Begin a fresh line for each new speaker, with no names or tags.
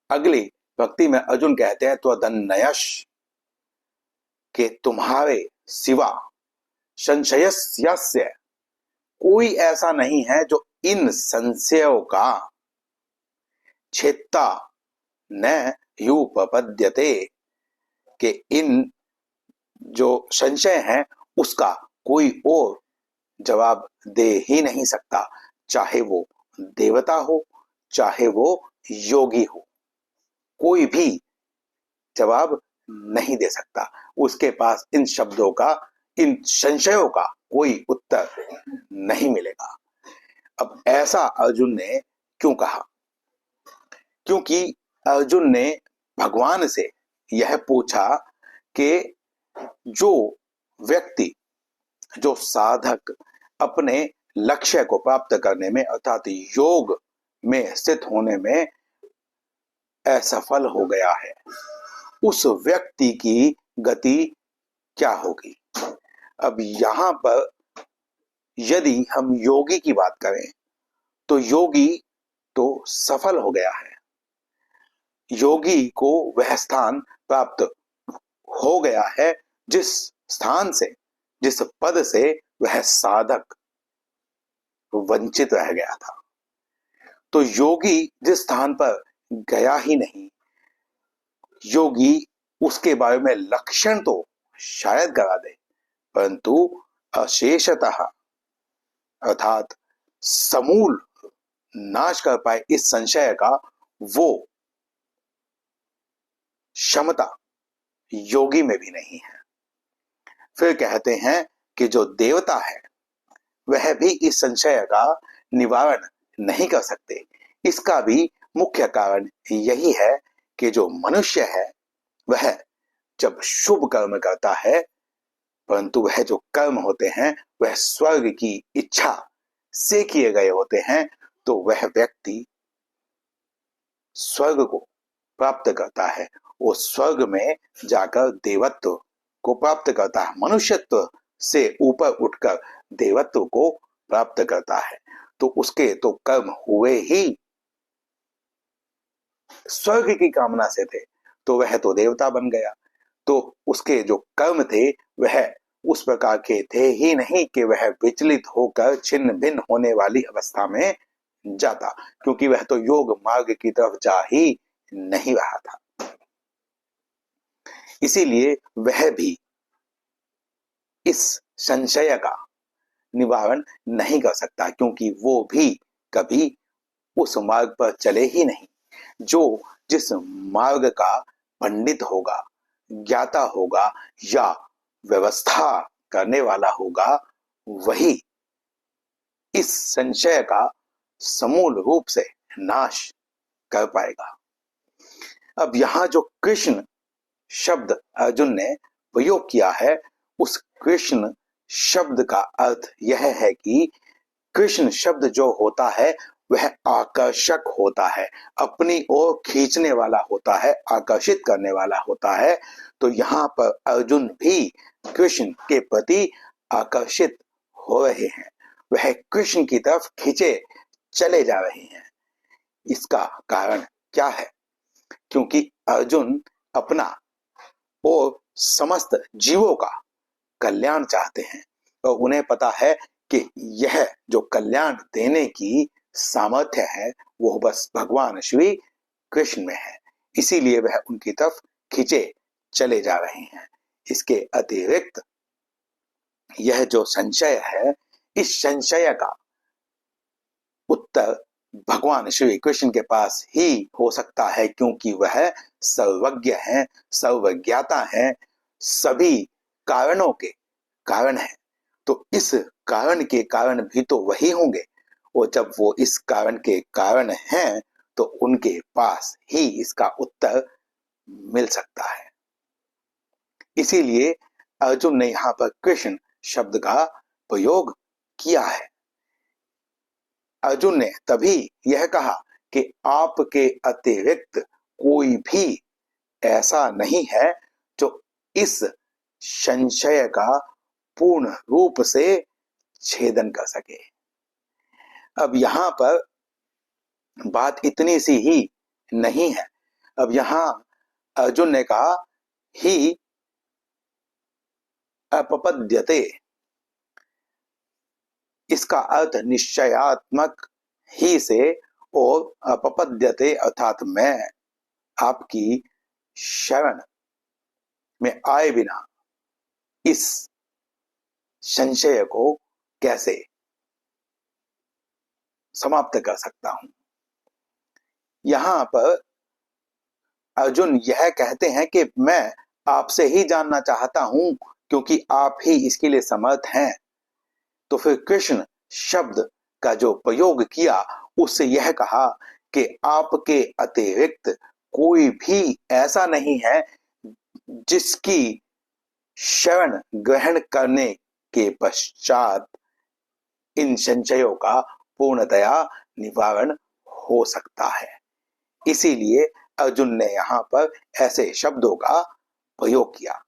अगली भक्ति में अर्जुन कहते हैं त्वदन्यश के तुम्हारे सिवा संशयस्य कोई ऐसा नहीं है जो इन संशयों का छेत्ता न ह्युपपद्यते, कि इन जो संशय है उसका कोई और जवाब दे ही नहीं सकता, चाहे वो देवता हो चाहे वो योगी हो, कोई भी जवाब नहीं दे सकता। उसके पास इन शब्दों का, इन संशयों का कोई उत्तर नहीं मिलेगा। अब ऐसा अर्जुन ने क्यों कहा? क्योंकि अर्जुन ने भगवान से यह पूछा कि जो व्यक्ति, जो साधक अपने लक्ष्य को प्राप्त करने में अर्थात योग में स्थित होने में असफल हो गया है, उस व्यक्ति की गति क्या होगी? अब यहां पर यदि हम योगी की बात करें तो योगी तो सफल हो गया है, योगी को वह स्थान प्राप्त हो गया है जिस स्थान से, जिस पद से वह साधक वंचित रह गया था। तो योगी जिस स्थान पर गया ही नहीं, योगी उसके बारे में लक्षण तो शायद करा दे, परंतु अशेषतः अर्थात समूल नाश कर पाए इस संशय का वो क्षमता योगी में भी नहीं है। फिर कहते हैं कि जो देवता है वह भी इस संशय का निवारण नहीं कर सकते। इसका भी मुख्य कारण यही है कि जो मनुष्य है वह जब शुभ कर्म करता है, परंतु वह जो कर्म होते हैं वह स्वर्ग की इच्छा से किए गए होते हैं, तो वह व्यक्ति स्वर्ग को प्राप्त करता है और स्वर्ग में जाकर देवत्व को प्राप्त करता है, मनुष्यत्व से ऊपर उठकर देवत्व को प्राप्त करता है। तो उसके तो कर्म हुए ही स्वर्ग की कामना से थे, तो वह तो देवता बन गया। तो उसके जो कर्म थे वह उस प्रकार के थे ही नहीं कि वह विचलित होकर छिन्न भिन्न होने वाली अवस्था में जाता, क्योंकि वह तो योग मार्ग की तरफ जा ही नहीं रहा था। इसीलिए वह भी इस संशय का निवारण नहीं कर सकता, क्योंकि वो भी कभी उस मार्ग पर चले ही नहीं। जो जिस मार्ग का पंडित होगा, ज्ञाता होगा या व्यवस्था करने वाला होगा, वही इस संशय का समूल रूप से नाश कर पाएगा। अब यहां जो कृष्ण शब्द अर्जुन ने प्रयोग किया है, उस कृष्ण शब्द का अर्थ यह है कि कृष्ण शब्द जो होता है वह आकर्षक होता है, अपनी ओर खींचने वाला होता है, आकर्षित करने वाला होता है। तो यहाँ पर अर्जुन भी कृष्ण के प्रति आकर्षित हो रहे हैं, वह कृष्ण की तरफ खींचे चले जा रहे हैं। इसका कारण क्या है? क्योंकि अर्जुन अपना और समस्त जीवों का कल्याण चाहते हैं और उन्हें पता है कि यह जो कल्याण देने की सामर्थ्य है वो बस भगवान श्री कृष्ण में है, इसीलिए वह उनकी तरफ खींचे चले जा रहे हैं। इसके अतिरिक्त यह जो संशय है, इस संशय का उत्तर भगवान श्री कृष्ण के पास ही हो सकता है, क्योंकि वह सर्वज्ञ हैं, सर्वज्ञाता हैं, सभी कारणों के कारण है। तो इस कारण के कारण भी तो वही होंगे, और जब वो इस कारण के कारण हैं तो उनके पास ही इसका उत्तर मिल सकता है। इसीलिए अर्जुन ने यहां पर कृष्ण शब्द का प्रयोग किया है। अर्जुन ने तभी यह कहा कि आपके अतिरिक्त कोई भी ऐसा नहीं है जो इस संशय का पूर्ण रूप से छेदन कर सके। अब यहां पर बात इतनी सी ही नहीं है, अब यहां अर्जुन ने कहा ही अपपद्यते, इसका अर्थ निश्चयात्मक ही से और अपपद्यते अर्थात मैं आपकी शरण में आए बिना इस संशय को कैसे समाप्त कर सकता हूं। यहां पर अर्जुन यह कहते हैं कि मैं आपसे ही जानना चाहता हूं क्योंकि आप ही इसके लिए समर्थ हैं। तो फिर कृष्ण शब्द का जो प्रयोग किया उससे यह कहा कि आपके अतिरिक्त कोई भी ऐसा नहीं है जिसकी शरण ग्रहण करने के पश्चात इन संशयों का पूर्णतया निवारण हो सकता है। इसीलिए अर्जुन ने यहां पर ऐसे शब्दों का प्रयोग किया।